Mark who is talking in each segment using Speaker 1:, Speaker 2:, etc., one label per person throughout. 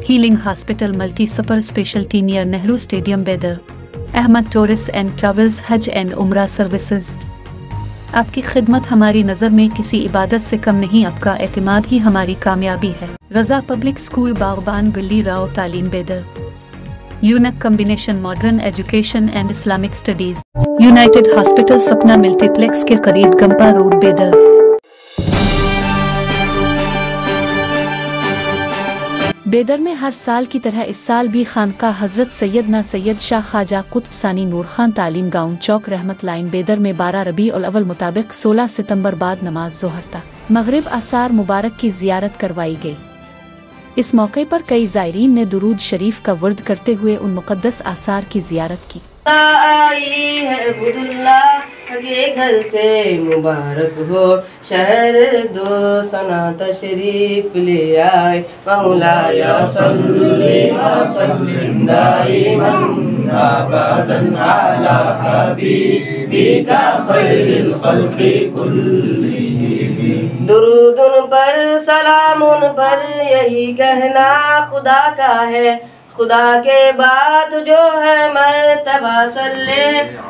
Speaker 1: Healing hospital multi super speciality near Nehru stadium बेदर। Ahmad tourist and travels हज and उम्रा services. आपकी खिदमत हमारी नज़र में किसी इबादत से कम नहीं, आपका एतमाद ही हमारी कामयाबी है। रज़ा पब्लिक स्कूल बागबान बिल्ली राव तालीम बेदर। यूनक combination modern education and Islamic studies. United hospital सपना मल्टीप्लेक्स के करीब गंपा रोड बेदर। बेदर में हर साल की तरह इस साल भी खानकाह हजरत सैयदना सैयद शाह ख्वाजा कुतुब सानी नूर खान तालीम गाउन चौक रहमत लाइन बेदर में 12 रबीउल अव्वल मुताबिक 16 सितंबर बाद नमाज ज़ोहर ता मगरिब आसार मुबारक की ज़ियारत करवाई गई। इस मौके पर कई ज़ायरीन ने दुरूद शरीफ का वर्द करते हुए उन मुक़द्दस आसार की ज़ियारत की।
Speaker 2: आई है अब्दुल्लाह के घर से मुबारक हो शहर दो सना तशरीफ ले आए। मौलाया सल्ली व सल्लिम दाइमन अबदन अला हबीबिका खैरिल खल्क़ि कुल्लिहिम। दुरूद उन पर सलाम उन पर यही कहना खुदा का है। खुदा के बाद जो है मर्तबा सल्ले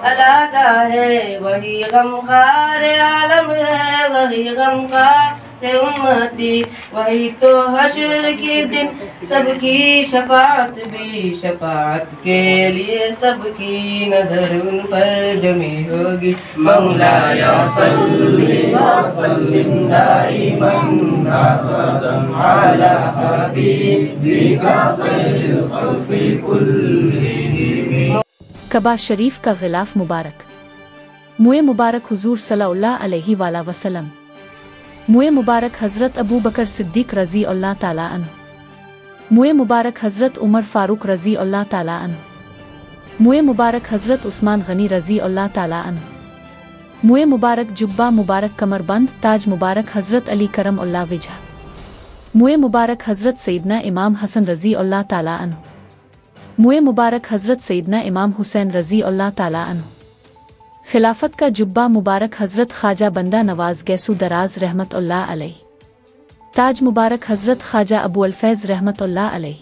Speaker 2: अला का है। वही गमखार आलम है, वही गमखार है उम्मती। वही तो हश्र के दिन सबकी शफाअत भी शफाअत के लिए सबकी नजर उन पर जमी होगी। मौलाया सल्ली व सल्लिम दाइमन अबदन अला हबीबिका खैरिल खल्क़ि कुल्लिहिम।
Speaker 1: कबा शरीफ का गिलाफ मुबारक। मुए मुबारक हुजूर सल्लल्लाहु अलैहि वसल्लम। मुए मुबारक हज़रत अबू बकर सिद्दीक़ रज़ी अल्लाह ताला अन्हु। मुए मुबारक हज़रत उमर फ़ारूक रज़ी अल्लाह ताला अन्हु। मुए मुबारक हज़रत उस्मान गनी रज़ी अल्लाह ताला अन्हु। मुए मुबारक जुब्बा मुबारक कमरबंद ताज मुबारक हज़रत अली करम अल्लाह विजह। मुए मुबारक हज़रत सैयदना इमाम हसन रज़ी अल्लाह ताला अन्हु। मुए मुबारक हज़रत सैयदना इमाम हुसैन रज़ी अल्लाह ताला अन्हु। खिलाफत का जुब्बा मुबारक हज़रत ख्वाजा बंदा नवाज गैसू दराज रहमतुल्लाह अलैह। ताज मुबारक हज़रत ख्वाजा अबू अल-फैज़ रहमतुल्लाह अलैह।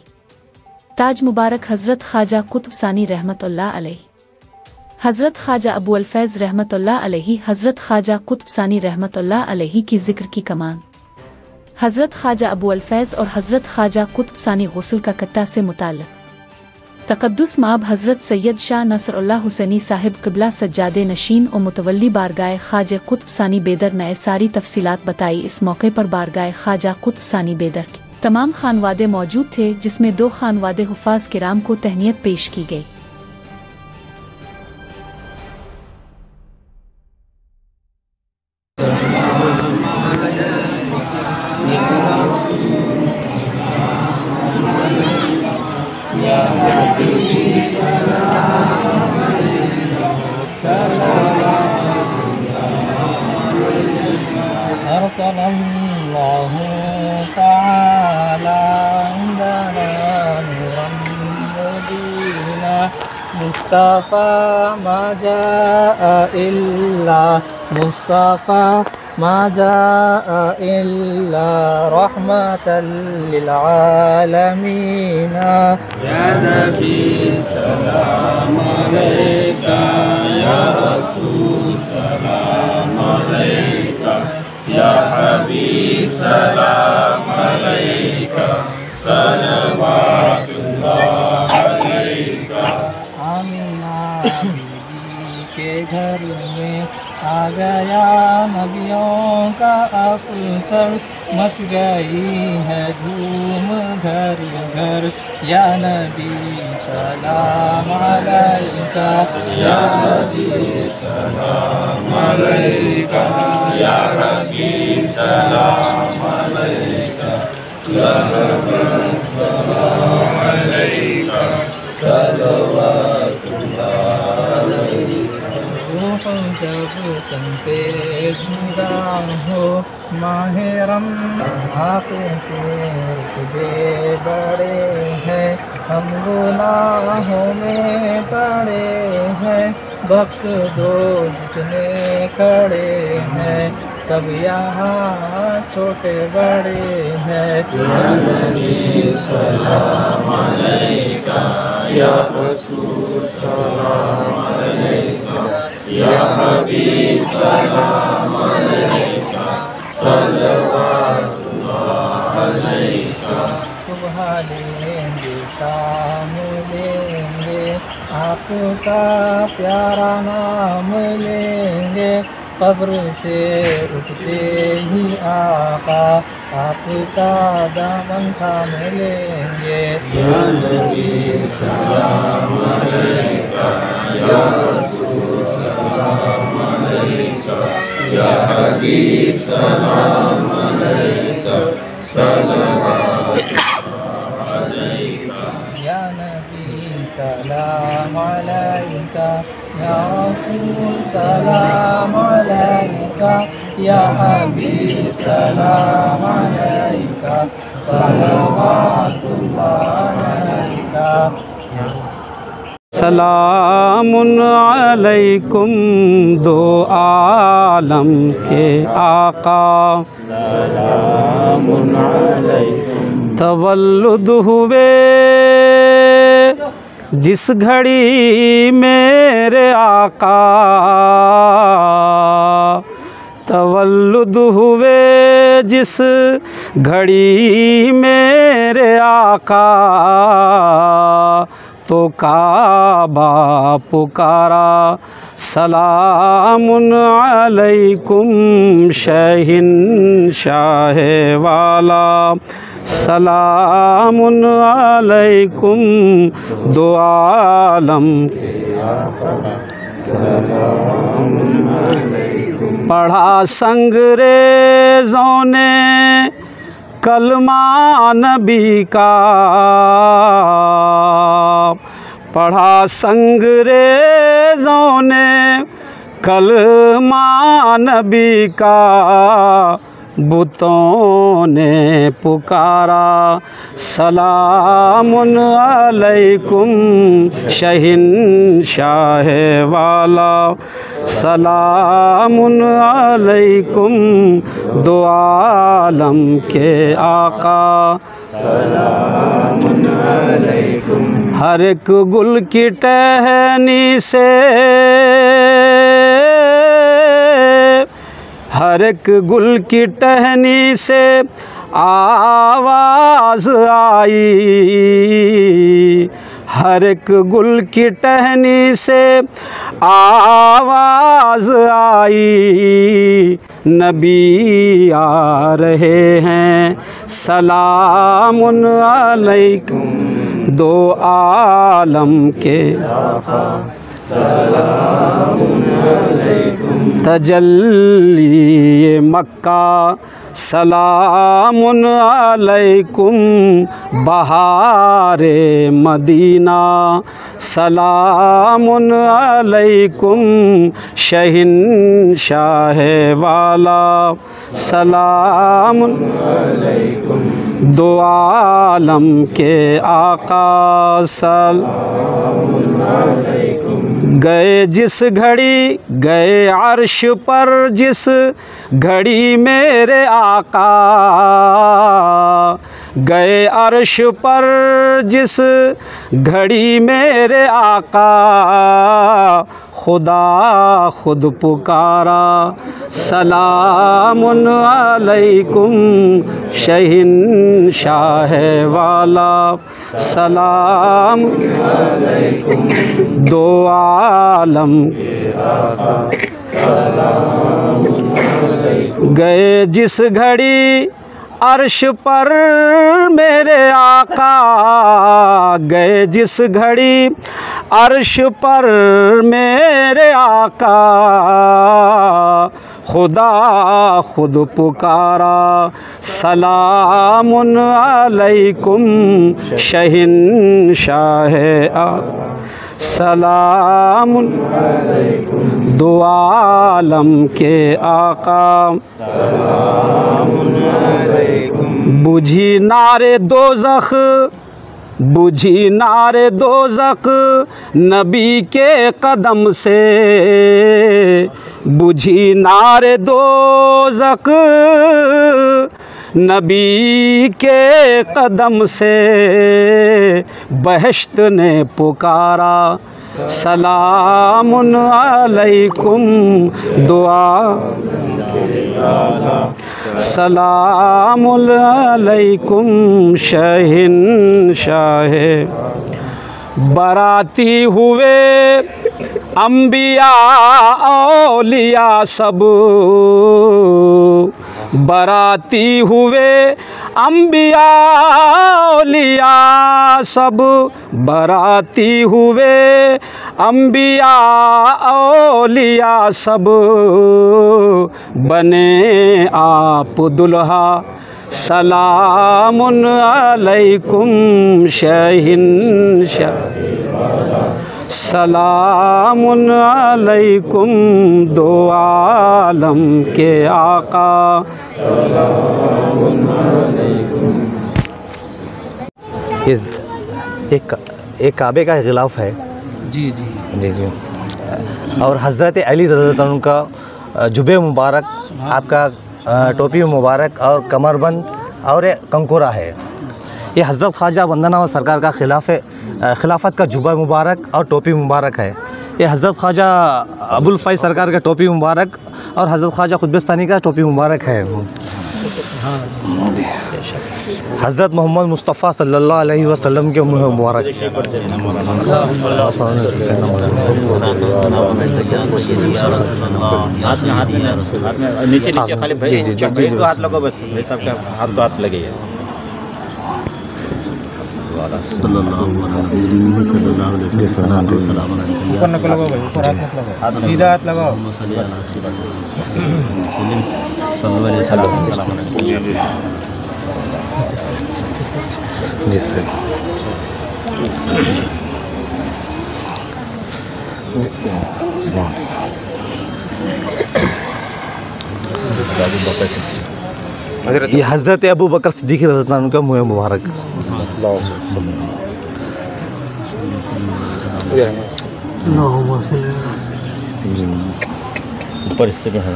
Speaker 1: ताज मुबारक हज़रत ख्वाजा कुतुब सानी रहमतुल्लाह अलैह। हज़रत ख्वाजा अबू अल-फैज़ रहमतुल्लाह अलैह हज़रत ख्वाजा कुतुब सानी रहमतुल्लाह अलैह की ज़िक्र की कमान। हज़रत ख्वाजा अबू अल-फैज़ और हज़रत ख्वाजा कुतुब सानी गुस्ल का कट्टा से मुताल्लिक़ तक़द्दुस माब हज़रत सैयद शाह नसरुल्लाह हुसैनी साहिब क़िबला सज्जादे नशीन और मुतवल्ली बारगाह ख्वाजा कुतुब सानी बेदर ने सारी तफसीलात बताई। इस मौके पर बारगाह ख्वाजा कुतुब सानी बेदर के तमाम खानवादे मौजूद थे, जिसमें 2 खानवादे हुफ़ाज़ किराम को तहनीत पेश की गई।
Speaker 3: अरसलल्लाहु तआला इंदना नूरन मुबीना मुस्तफा मा जाअ इल्ला मुस्तफा मा जाअ इल्ला रहमतल लिल आलमीन। या नबी सलाम अलैका या रसूल सलाम अलैका या हबीब सलाम अलैका सलवातुल्लाह अलैका। आमीना बीबी के घर में आ गया नबियों का अफसर, मच गई है धूम घर घर। या नबी सलाम अलैका या नबी सलाम अलैका या रसूल सलाम अलैका सलाम अलैका सलवातुल्लाह अलैका। रूह जब तन से जुदा हो माहे रमज़ान के रुतबे बड़े हैं, हम गुनाहों में पड़े हैं, बख्श दो जितने खड़े हैं, सब यहाँ छोटे बड़े हैं।
Speaker 4: या रसूल सलाम अलैका, या हबीब सलाम अलैका, सल्लल्लाहु अलैका।
Speaker 3: सुबह लेंगे शाम लेंगे, आपका प्यारा नाम लेंगे, कब्र से उठते ही आका आपका दामन थाम लेंगे।
Speaker 4: या नबी सलाम अलैका, या रसूल सलाम अलैका, या हबीब सलाम अलैका, सल्लल्लाहु अलैका।
Speaker 3: या नबी सलाम अलैका, या रसूल सलाम अलैका, या हबीब सलाम अलैका, सल्लल्लाहु अलैका।
Speaker 5: सलामुन अलैकुम दो आलम के आका,
Speaker 4: सलामुन अलैकुम।
Speaker 5: तवल्लुद हुए जिस घड़ी मेरे आका, तवल्लुद हुए जिस घड़ी मेरे आका, तो काबा पुकारा सलामुन अलैकुम शहंशाह वाला, सलामुन अलैकुम दो आलम। पढ़ा संगरेज़ों ने कलमा नबी का, पढ़ा संगरेज़ों ने कलमा नबी का, बुतों ने पुकारा सलामुन अलैकुम शहंशाह वाला, सलामुन अलैकुम दो आलम के आका,
Speaker 4: सलामुन अलैकुम।
Speaker 5: हर एक गुल की टहनी से, हर एक गुल की टहनी से आवाज़ आई, हर एक गुल की टहनी से आवाज़ आई, नबी आ रहे हैं सलामुन अलैकुम दो आलम के आका,
Speaker 4: सलामुन अलैकुम।
Speaker 5: तजल्ली मक्का सलामुन अलैकुम, बहारे मदीना सलामुन अलैकुम, शहंशाह वाला सलामुन
Speaker 4: अलैकुम,
Speaker 5: दो आलम के आका सलामुन
Speaker 4: अलैकुम।
Speaker 5: गए जिस घड़ी गए अर्श पर, जिस घड़ी मेरे आका गए अर्श पर, जिस घड़ी मेरे आका, खुदा खुद पुकारा सलामुन अलैकुम शहंशाह वाला, सलाम
Speaker 4: अलैकुम
Speaker 5: दो आलम
Speaker 4: के आका, सलामुन अलैकुम।
Speaker 5: गए जिस घड़ी अर्श पर मेरे आका, गए जिस घड़ी अर्श पर मेरे आका, खुदा खुद पुकारा सलामुन अलैकुम शहंशाह सलामुन
Speaker 4: अलैकुम
Speaker 5: दो आलम के आका।
Speaker 4: सलामुन अलैकुम
Speaker 5: बुझी नारे दोज़ख, बुझी नारे दोज़ख नबी के कदम से, बुझी नारे दोज़ख नबी के कदम से, बहश्त ने पुकारा, सलामुन अलैकुम दुआ, सलामुन अलैकुम शहंशाह। बराती हुए अम्बिया औलिया सब, बराती हुए अम्बिया औलिया सब, बराती हुए अम्बिया औलिया सब, बने आप दुल्हा, सलामुन अलैकुम शहंशाह, सलामुन अलैकुम दो आलम के आका।
Speaker 6: एक काबे का गिलाफ है।
Speaker 3: जी जी
Speaker 6: जी जी। और हज़रत अली रज़ियल्लाहु अन्हु का जुबे मुबारक, आपका टोपी मुबारक और कमरबंद और कंकुरा है। ये हज़रत ख्वाजा वंदना सरकार का खिलाफत का जुबा मुबारक और टोपी मुबारक है। ये हज़रत ख्वाजा अबुल फैज़ सरकार का टोपी मुबारक और हज़रत ख्वाजा खुतबिस्तानी का टोपी मुबारक है। हज़रत मोहम्मद मुस्तफ़ा सल्लल्लाहु अलैहि वसल्लम के मुँह मुबारक।
Speaker 7: नीचे खाली हाथ लगो, बस भाई साहब का हाथ लगे। ऊपर न लगाओ भाई, ऊपर हाथ मत लगाओ, सीधा हाथ लगाओ।
Speaker 6: जी सर। ये हज़रत अबू बकर सिद्दीक़ रज़ियल्लाहु अन्हु का मुँह मुबारक।
Speaker 7: ऊपर इससे जो है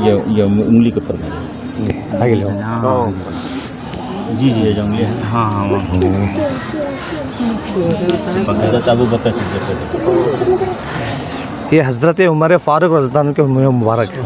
Speaker 7: ये उंगली के ऊपर
Speaker 6: आगे लो।
Speaker 7: जी जी, ये उंगली है। हाँ हाँ, हज़रत अबू बकर सिद्दीक़।
Speaker 6: ये हज़रत उमर फ़ारूक रज़ियल्लाहु अन्हु के मुँह मुबारक है।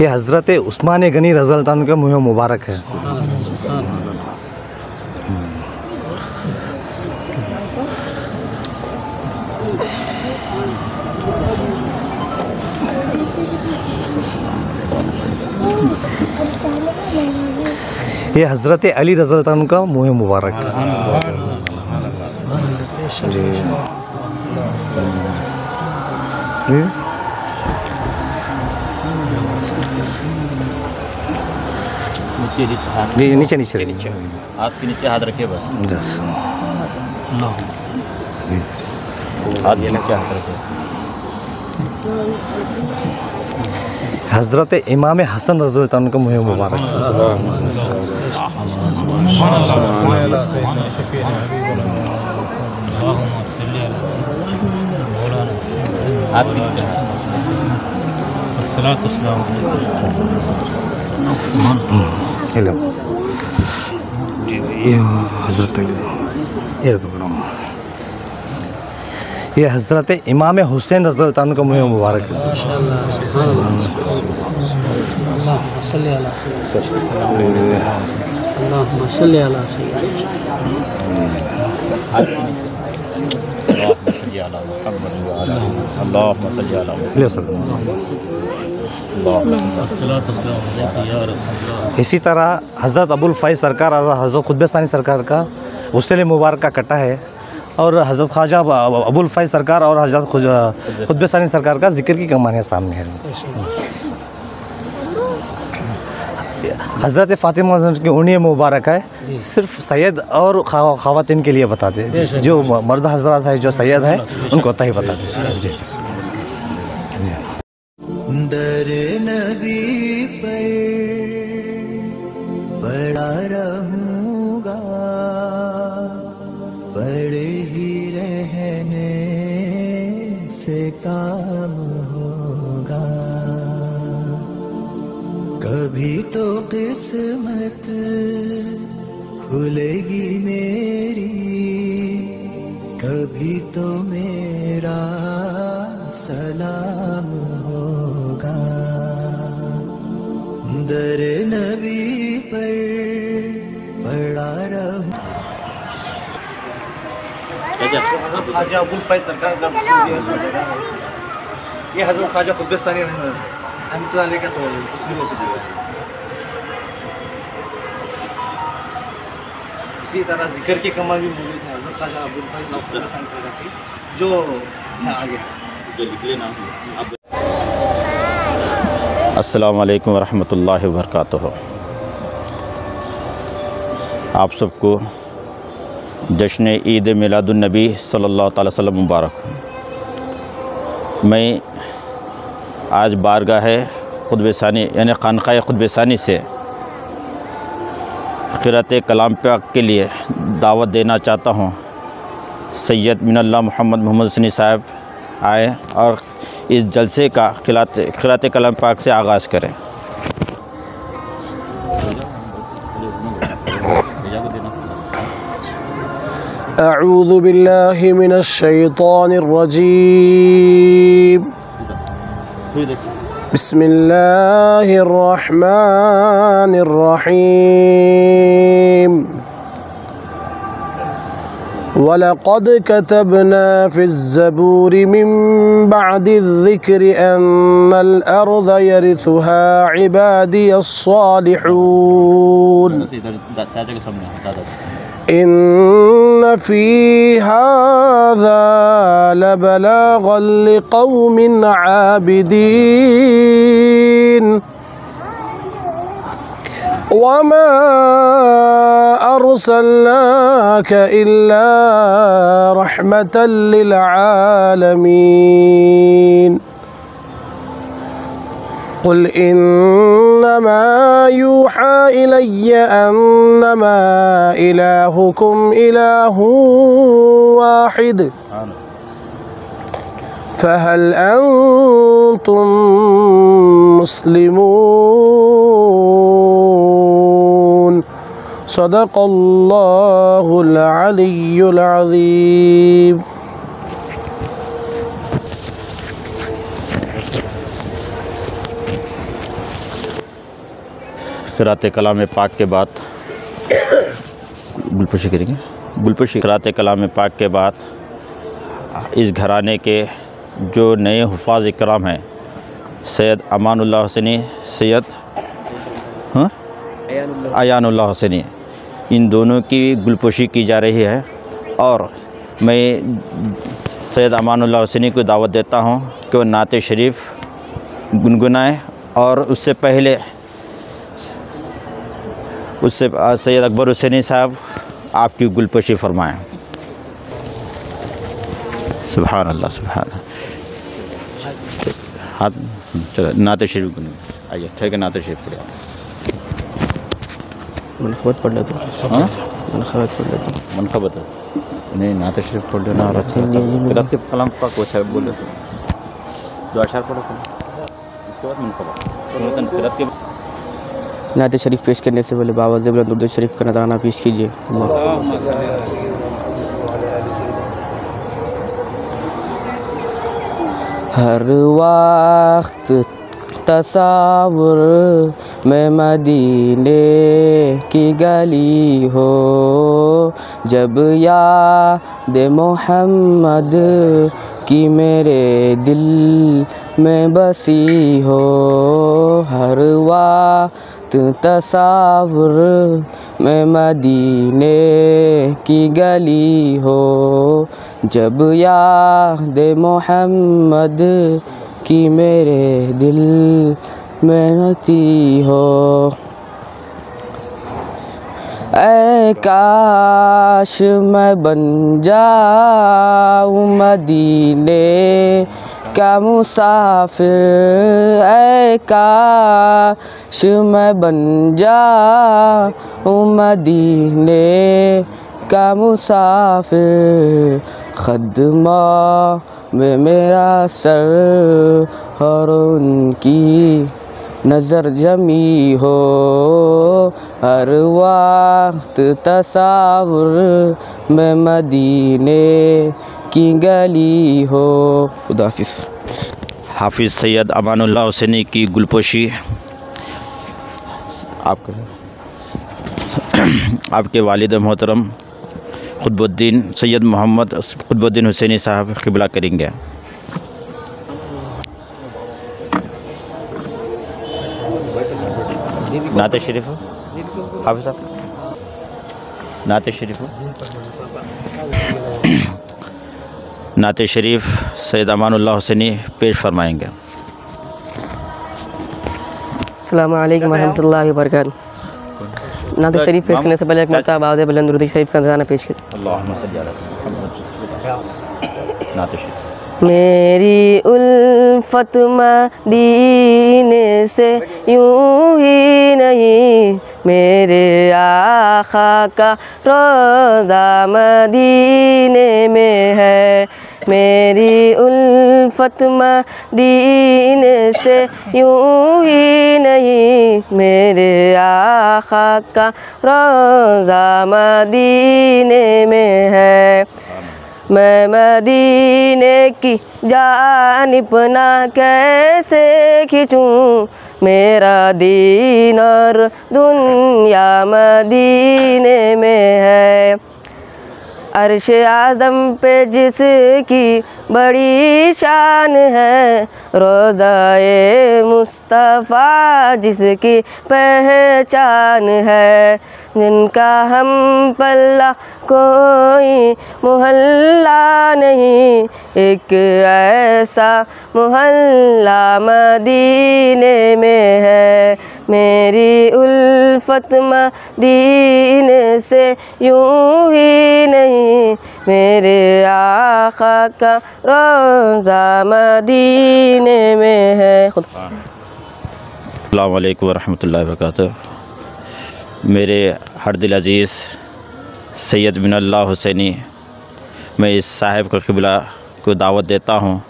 Speaker 6: ये हज़रत उस्मान गनी रज़ियल्लाहु अन्हु का मुँह मुबारक है। ये हज़रत अली रज़ियल्लाहु अन्हु का मुँह मुबारक जी। जी नीचे नीचे
Speaker 7: हाथ के नीचे हाथ रखिए बस। हाथ नीचे हाथ रखिए।
Speaker 6: हज़रत इमाम हसन रज़ियल्लाहु अन्हु का मुँह मुबारक। हेलो हज़रत ये हज़रत इमाम हुसैन रज़ियल्लाहु अन्हु का मुँह मुबारक। इसी तरह हज़रत अबुल फैज़ सरकार और हज़रत खुतबिस्तानी सरकार का गुस्से मुबारक का कट्टा है। और हज़रत ख्वाजा अबुल फैज़ सरकार और हज़रत खुतबिस्तानी सरकार का जिक्र की कमानियाँ सामने है। हज़रत फ़ातिमा की उन्हीं मुबारक है, सिर्फ सैयद और ख़वातीन के लिए बताते, जो मर्द हज़रात है जो सैयद है उनको तय बताते। जी जी।
Speaker 8: दर नबी पर पड़ा रहूँगा। भूलेगी मेरी कभी तो मेरा सलाम होगा। दर नबी पर पड़ा रहूं।
Speaker 6: ख्वाजा अबुल फैज़ सरकार का ये हज़रत ख्वाजा कुतुबस्तानी रहमतुल्लाह का तो मुस्लिमों से जुड़ा है। इसी तरह जिक्र के कमाल भी मौजूद है हज़रत ख्वाजा अबुल फैज़ कुतुबस्तानी सरकार की, जो आगे जो निकले नाम।
Speaker 7: अस्सलामु अलैकुम वरहमतुल्लाहि वबरकातुहू। आप सबको जश्न ईद मिलादुन्नबी सल्लल्लाहु अलैहि वसल्लम मुबारक। मैं आज बारगाह क़ुतब-ए-सानी यानी खानक़ाह क़ुतब-ए-सानी से क़िरात कलाम पाक के लिए दावत देना चाहता हूँ। सैयद मिनल्लाह मोहम्मद सनी साहब आए और इस जलसे का क़िरात कलाम पाक से आगाज़ करें।
Speaker 9: अऊज़ु बिल्लाहि मिनश शैतानिर रजीम। बिस्मिल्लाहिर रहमानिर रहीम। वलक़द कतबना फ़िज़्ज़बूरि मिन बअदिज़्ज़िक्रि अन्नल अर्ज़ यरिथुहा इबादियस्सालिहून। इन्न फ़ी हाज़ा लबलाग़न लिक़ौमिन आबिदीन। वमा अर्सलनाक इल्ला रहमतल लिल आलमीन। क़ुल इन्नमा यूहा इलय्या अन्नमा इलाहुकुम इलाहुन वाहिद फ़हल अंतुम मुस्लिमून। सदक़ल्लाहुल अलियुल अज़ीम।
Speaker 7: क़िरात कलाम पाक के बाद गुलपुशी करेंगे। गुलपुशी क़िरात कलाम पाक के बाद इस घराने के जो नए हुफ़ाज़ इकराम हैं, सैयद अमानुल्लाह हुसैनी, सैयद अयानुल्लाह हुसैनी, इन दोनों की गुलपुशी की जा रही है। और मैं सैयद अमानुल्लाह हुसैनी को दावत देता हूँ कि वो नाते शरीफ गुनगुनाएँ और उससे पहले सैयद अकबर हुसैनी साहब आपकी गुलपोशी फरमाएँ। सुभान अल्लाह सुभान। हाथ चलो नाते शरीफ गुनगुनाएँ। आइए ठीक है, नाते शरीफ पढ़िए।
Speaker 10: मनखबत पढ़ लेते हैं। मनखबत पढ़ लेते हैं।
Speaker 7: मनखबत नहीं, नाते शरीफ पढ़ लेना और अच्छा क़िरात कलाम पाक को अच्छा बोले तो दो अशआर पढ़ो, इसके बाद मनखबत। क़िरात के
Speaker 10: नाते शरीफ पेश करने से पहले बाबा ज़िबुल दुरूद शरीफ का नज़राना पेश कीजिए। हर वक्त तस्वुर में मदीने की गली हो, जब याद मोहम्मद की मेरे दिल में बसी हो। हर वक्त तस्वुर में मदीने की गली हो, जब याद मोहम्मद की मेरे दिल में नती हो। ऐ काश मैं बन जाऊँ मदीने का मुसाफिर। ऐ काश मैं बन जाऊँ मदीने का मुसाफिर। खदमा में मेरा सर और उनकी नज़र जमी हो हर वक्त तसावुर में मदीने की गली हो। खुदा हाफिज़।
Speaker 7: हाफिज़ सैयद अमानुल्लाह हुसैनी की गुलपोशी आपके वालिद मोहतरम खुतबुद्दीन सैयद मोहम्मद खुतबुद्दीन हुसैनी साहब क़िबला करेंगे। नाते शरीफ हाफिज़ साहब, नाते शरीफ नाते शरीफ सैयद अमानुल्लाह हुसैनी पेश फरमाएंगे।
Speaker 10: अस्सलामु अलैकुम वरहमतुल्लाहि वबरकातुहू। नाते शरीफ पेश करने से पहले एक मरतबा आवाज़ बुलंद दुरूद शरीफ का नज़राना पेश करें। मेरी उल्फत मदीने से यूं ही नहीं, मेरे आका का रोज़ा मदीने में है। मेरी उल्फत मदीने से यूं ही नहीं, मेरे आका का रोज़ा मदीने में है। मैं मदीने की जानिब ना कैसे खिंचूं, मेरा दीन और दुनिया मदीने में है। अर्श आज़म पे जिसकी बड़ी शान है, रोज़ाए मुस्तफ़ा जिसकी पहचान है। जिनका हम पल्ला कोई मोहल्ला नहीं, एक ऐसा मोहल्ला मदीने में है। मेरी उल्फत मदीने से यूं ही नहीं, मेरे आका का रोज़ा मदीने में है।
Speaker 7: अस्सलामु अलैकुम वरहमतुल्लाहि वबरकातुहू। मेरे हर दिल अज़ीज़ सैयद मिनल्लाह हुसैनी, मैं इस साहिब का क़िबला को दावत देता हूँ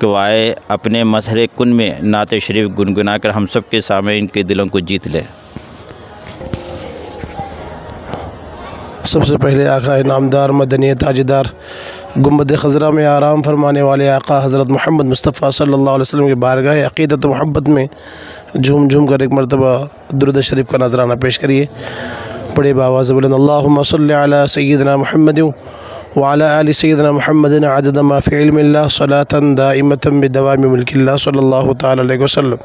Speaker 7: कि वो आए अपने मसहरे कुन में नाते शरीफ गुनगुना कर हम सब के सामने इनके दिलों को जीत ले।
Speaker 9: सबसे पहले आका इनामदार मदनी ताजदार गुंबद ख़ज़रा में आराम फरमाने वाले आका हज़रत मोहम्मद मुस्तफ़ा सल्लल्लाहु अलैहि वसल्लम के बारगाह अक़ीदत मोहब्बत में झूम झूम कर एक मरतबा दुरूद शरीफ का नजराना पेश करिए। बड़े बावाज़ बुलंद अल्लाहुम्मा सल्लि अला सय्यिदिना मुहम्मद व अला आलि सय्यिदिना मुहम्मदिन अदद मा फ़ी इल्मिल्लाह सलातन दाइमतन बिदवामि मुल्किल्लाह सल्लल्लाहु तआला अलैहि वसल्लम।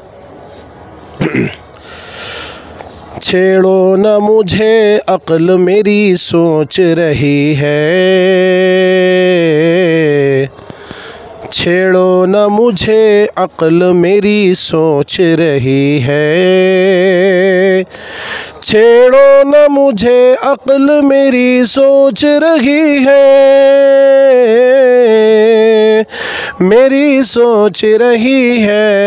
Speaker 9: छेड़ो न मुझे अक्ल मेरी सोच रही है, छेड़ो न मुझे अक्ल मेरी सोच रही है, छेड़ो न मुझे अक्ल मेरी सोच रही है, मेरी सोच रही है।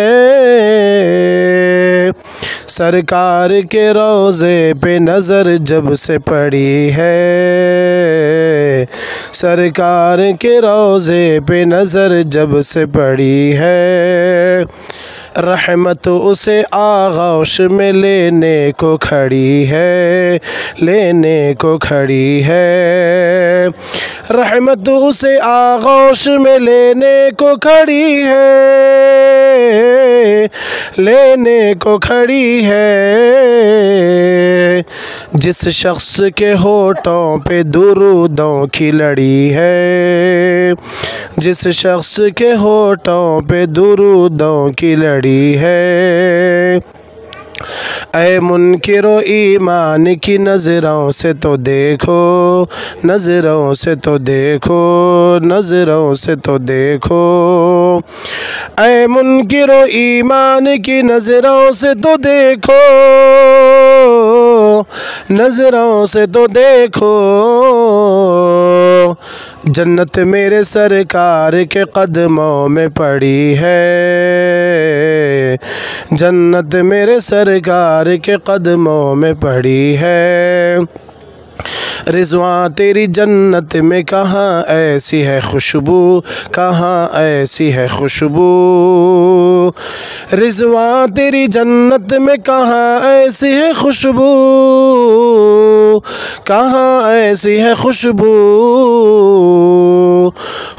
Speaker 9: सरकार के रोज़े पे नज़र जब से पड़ी है, सरकार के रोज़े पे नज़र जब से पड़ी है, रहमत उसे आगोश में लेने को खड़ी है, लेने को खड़ी है। रहमत उसे आगोश में लेने को खड़ी है, लेने को खड़ी है। जिस शख्स के होठों पे दुरूदों की लड़ी है, जिस शख्स के होठों पे दुरूदों की लड़ी है। ऐ मुनकिरो ईमान की नज़रों से तो देखो, नज़रों से तो देखो, नज़रों से तो देखो। ऐ मुनकिरो ईमान की नज़रों से तो देखो, नज़रों से तो देखो। जन्नत मेरे सरकार के कदमों में पड़ी है, जन्नत मेरे सरकार के कदमों में पड़ी है। रिज़वां तेरी जन्नत में कहाँ ऐसी है खुशबू, कहाँ ऐसी है खुशबू। रिज़वां तेरी जन्नत में कहाँ ऐसी है खुशबू, कहाँ ऐसी है खुशबू।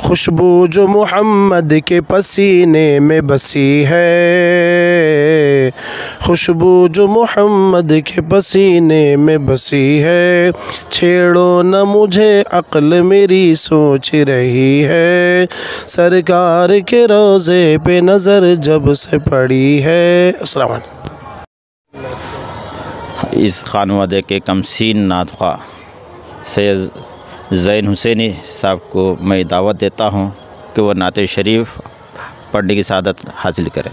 Speaker 9: खुशबू जो मोहम्मद के पसीने में बसी है, खुशबू जो मोहम्मद के पसीने में बसी है। छेड़ो न मुझे अक्ल मेरी सोच रही है, सरकार के रोज़े पे नज़र जब से पड़ी है। अस्सलाम वालेकुम।
Speaker 7: इस खानवादे के कमसीन नातख़्वा सैयद ज़ैन हुसैनी साहब को मैं दावत देता हूँ कि वह नात शरीफ पढ़ने की सआदत हासिल करें।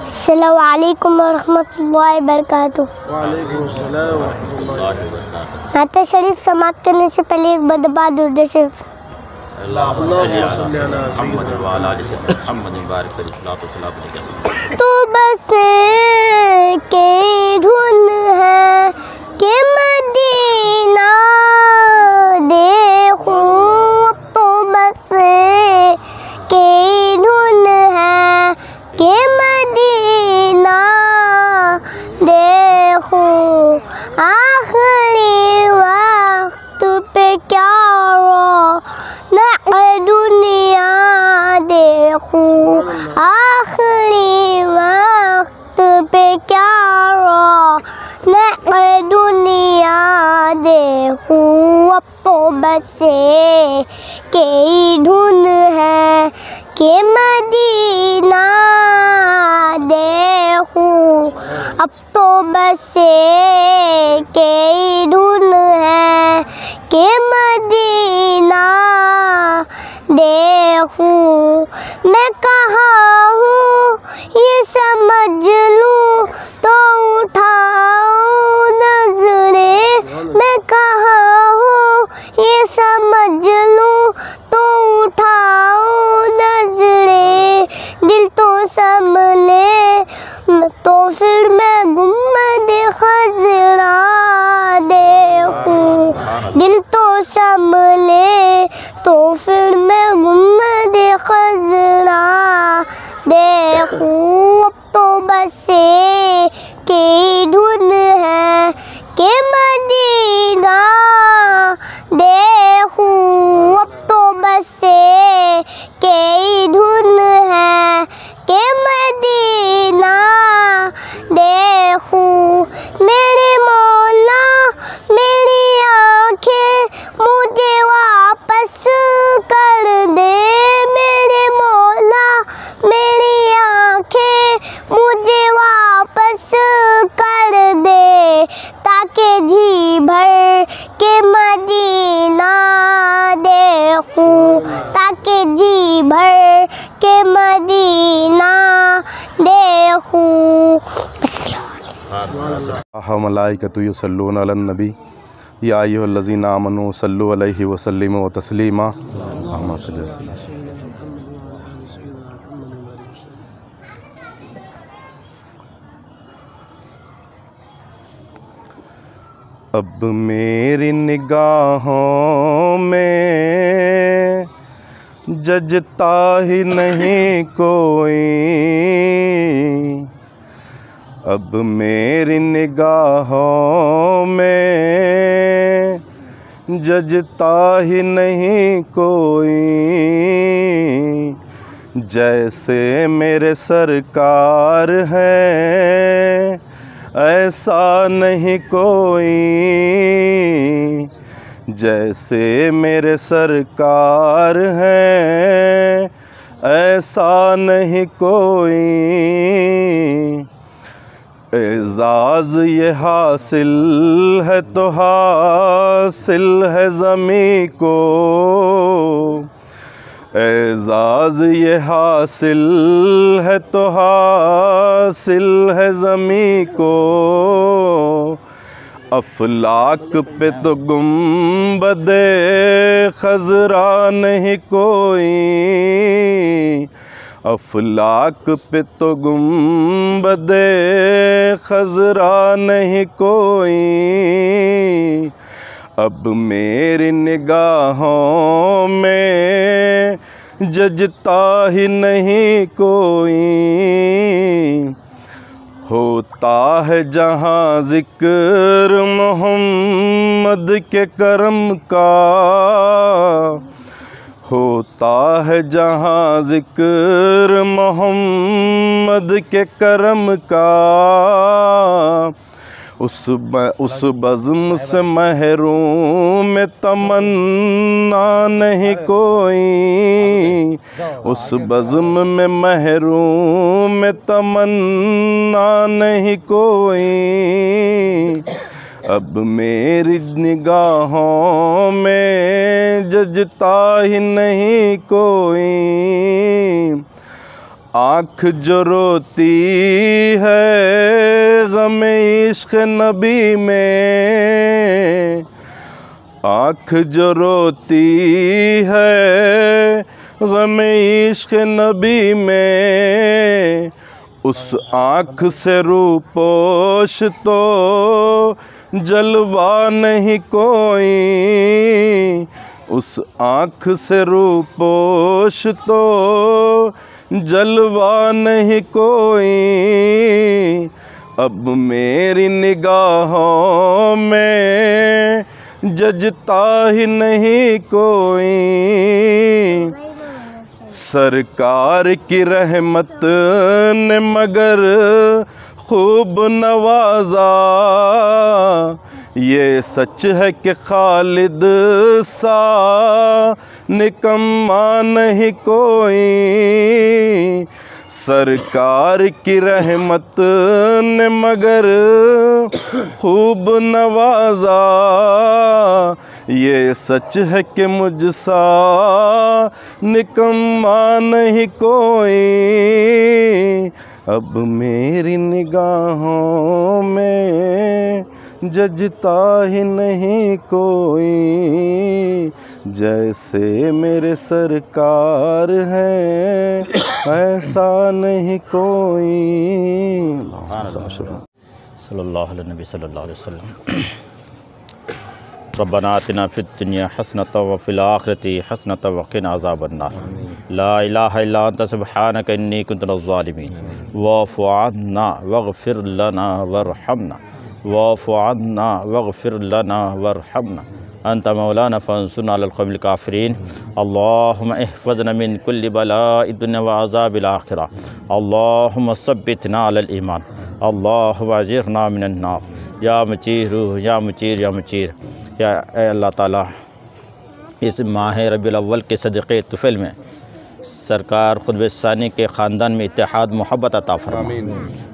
Speaker 11: अस्सलामु अलैकुम वरहमतुल्लाहि वबरकातुहू। नात शरीफ समाप्त करने से पहले एक बदबा दुरूद शरीफ। तो बस के धुन है कि मदीना देखूं, तो बस के धुन है कि मदीना देखूं। आखिरी वक्त पे क्या रौनक दुनिया देखूं, आखिरी वक्त पे क्या रौनक दुनिया देखूं। अब तो बस के धुन है कि मदीना देखूं, अब तो बस के धुन है कि मदीना देखूं। मैं कहाँ हूँ ये समझ लूँ तो उठाऊं नजरें, मैं कहाँ हूँ ये समझ लूँ तो उठाऊं नजरें। दिल तो संभले तो फिर मैं गुम्बद खज़रा देखूं, दिल तो संभले तो फिर मैं गुम्बद खज़रा देखूं। अब तो बस के धुन है कि मदीना देखूं, अब तो बस के धुन है कि मदीना देखूं। मेरे मौला मेरी आँखें मुझे वापस कर दे, मेरे मौला मेरी आँखें मुझे वापस कर दे, ताकि जी भर के मदीना देखूं, ताकि जी भर के मदीना देखूं।
Speaker 12: मलाइकतु युसल्लूना अलन नबी या अय्युहल्लज़ीना आमनू सल्लु अलैहि व सल्लिमू तस्लीमा। अल्लाहुम्मा सल्लि अला सय्यिदिना। अब मेरी निगाहों में जजता ही नहीं कोई, अब मेरी निगाहों में जजता ही नहीं कोई। जैसे मेरे सरकार हैं ऐसा नहीं कोई, जैसे मेरे सरकार हैं ऐसा नहीं कोई। एज़ाज़ ये हासिल है तो हासिल है ज़मीं को, एज़ाज़ ये हासिल है तो हासिल है ज़मीं को। अफलाक पे तो गुंबदे खज़रा नहीं कोई, अफलाक पे तो गुंबदे खजरा नहीं कोई, अब मेरी निगाहों में जजता ही नहीं कोई। होता है जहाँ ज़िक्र मोहम्मद के करम का, होता है जहाँ ज़िक्र मोहम्मद के करम का, उस बज़्म से महरूम तमन्ना नहीं कोई, उस बज़्म में महरूम तमन्ना नहीं कोई। अब मेरी निगाहों में जजता ही नहीं कोई। आँख जो रोती है ग़म इश्क़ नबी में, आँख जो रोती है ग़म इश्क़ नबी में, उस आँख से रूपोश तो जलवा नहीं कोई, उस आँख से रूपोश तो जलवा नहीं कोई। अब मेरी निगाहों में जजता ही नहीं कोई। सरकार की रहमत ने मगर खूब नवाजा, ये सच है कि खालिद सा निकम्मा नहीं कोई। सरकार की रहमत ने मगर खूब नवाजा, ये सच है कि मुझसा निकम्मा नहीं कोई। अब मेरी निगाहों में जजता ही नहीं कोई, जैसे मेरे सरकार हैं ऐसा नहीं कोई।
Speaker 7: सल्लल्लाहु अलैहि नबी सल्लल्लाहु अलैहि वसल्लम। रब्बना आतिना फिद दुनिया हसनतन व फिल आखिरति हसनतन व क़िना अज़ाबन्नार। ला इलाहा इल्ला अंता सुब्हानका इन्नी कुन्तु मिनज़-ज़ालिमीन। वाफ़ु अन्ना वग़फ़िर लना वरहमना, वाफ़ु अन्ना वग़फ़िर लना वरहमना, अंत मौलाना फ़ंसुरना अलल क़ौमिल काफ़िरीन। अल्लाहुम्मा इहफ़ज़ना मिन कुल्लि बलाइद दुन्या व अज़ाबिल आखिरा। अल्लाहुम्मा सब्बितना अलल ईमान। अल्लाहुम्मा अजिरना मिनन नार। या मुजीर या मुजीर या मुजीर। या अल्लाह ताला, इस माह रबीउल अव्वल के सदक़े तुफ़ैल में सरकार ख़ुतबे सानी के ख़ानदान में इत्तेहाद मोहब्बत अता फरमा।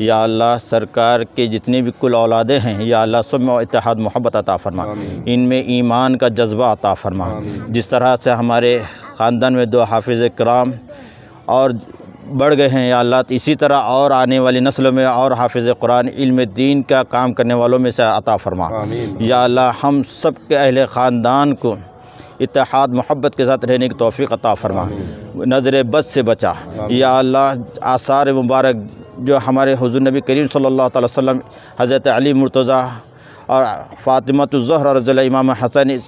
Speaker 7: या अल्लाह, सरकार के जितनी भी कुल औलादे हैं या अल्लाह सब में इत्तेहाद मोहब्बत अता फरमा, इनमें ईमान का जज्बा अता फरमा। जिस तरह से हमारे ख़ानदान में 2 हाफिज़ कराम और बढ़ गए हैं या अल्लाह, इसी तरह और आने वाली नस्लों में और हाफिज़ कुरान इल्म दीन का काम करने वालों में से अता फरमा। या अल्लाह, हम सब के अहले ख़ानदान को इत्तेहाद मोहब्बत के साथ रहने की तौफ़ीक़ अता फरमा, नज़र बद से बचा। या अल्लाह, आसार मुबारक जो हमारे हुज़ूर नबी करीम सल्लल्लाहु अलैहि वसल्लम, हज़रत अली मुर्तज़ा और फ़ातिमतुज़ ज़हरा रज़ियल्लाहु, इमाम हसन,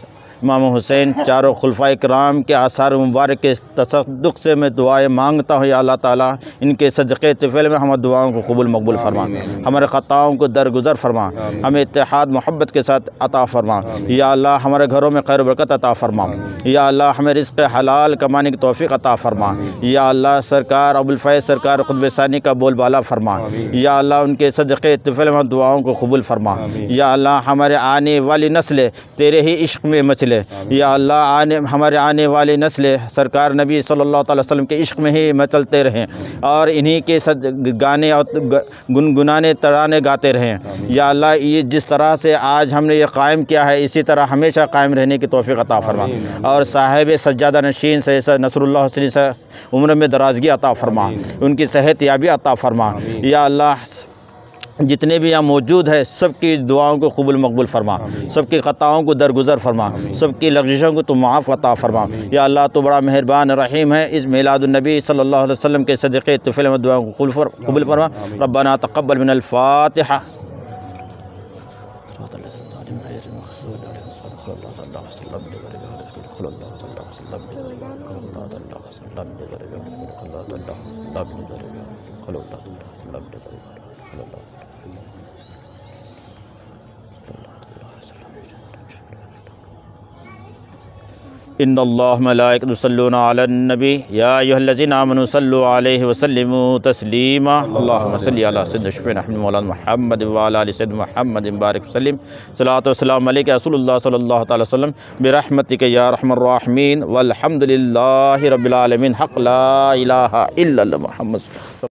Speaker 7: इमाम हुसैन, चारों खुलफ़ाए किराम के आसार मुबारक के तसद्दुक़ से मैं दुआएं मांगता हूँ। या अल्लाह ताला, इनके सदक़े तिफ़ैल में हमारी दुआओं को कबूल मकबूल फरमा, हमारे ख़ताओं को दरगुज़र फरमा, हमें इत्तेहाद मोहब्बत के साथ अता फरमा। या अल्लाह, हमारे घरों में खैर बरकत अता फरमा। या अल्लाह, हमें रिज़्क़ हलाल कमाने की तौफ़ीक़ अता फरमा। या अल्लाह, सरकार अबुल फ़ैज़ सरकार ख़ुतबे सानी का बोलबाला फरमा। या अल्लाह, उनके सदक़े तिफ़ैल में दुआओं को कबूल फरमा। या अल्लाह, हमारे आने वाली नस्लें तेरे ही इश्क़ में मचले। या अल्लाह, हमारे आने वाली नस्लें सरकार नबी सल्लल्लाहु अलैहि वसल्लम के इश्क़ में ही मचलते रहें और इन्हीं के गाने और गुनगुनाने तराने गाते रहें। या अल्लाह, ये जिस तरह से आज हमने ये कायम किया है, इसी तरह हमेशा कायम रहने की तौफ़ीक़ अता फरमा। और साहिब सज्जादा नशीन सैयद नसरुल्लाह हुसैनी से उम्र में दराज़गी अता फरमा, उनकी सेहत याबी अता फरमा। या अल्लाह, जितने भी यहाँ मौजूद है सबकी दुआओं को कबूल मकबूल फरमा, सबकी ख़ताओं को दरगुज़र फरमा, सबकी लग़ज़िशों को तो माफ़ अता फरमा। या अल्लाह तो बड़ा मेहरबान रहीम है। इस मिलादुन्नबी सल्लल्लाहु अलैहि वसल्लम के सदक़े तुफ़ैल में दुआओं को कबूल फरमा। रब्बना तक़ब्बल मिनल फ़ातिहा। इन्नल्लाह मलाइकतहु युसल्लूना अलन नबी या अय्युहल्लज़ीना आमनू सल्लु अलैहि वसल्लिमू तस्लीमा। अल्लाहुम्मा सल्लि अला सय्यिदिना शफ़ीना मौलाना मुहम्मद व अला आलि सय्यिदिना मुहम्मद बारिक वसल्लिम। सलातो वस्सलामु अलैका रसूलुल्लाह सल्लल्लाहु तआला अलैहि वसल्लम बिरहमतिका या अरहमर राहिमीन वल्हम्दुलिल्लाहि रब्बिल आलमीन। हक़ ला इलाहा इल्लल्लाह मुहम्मद।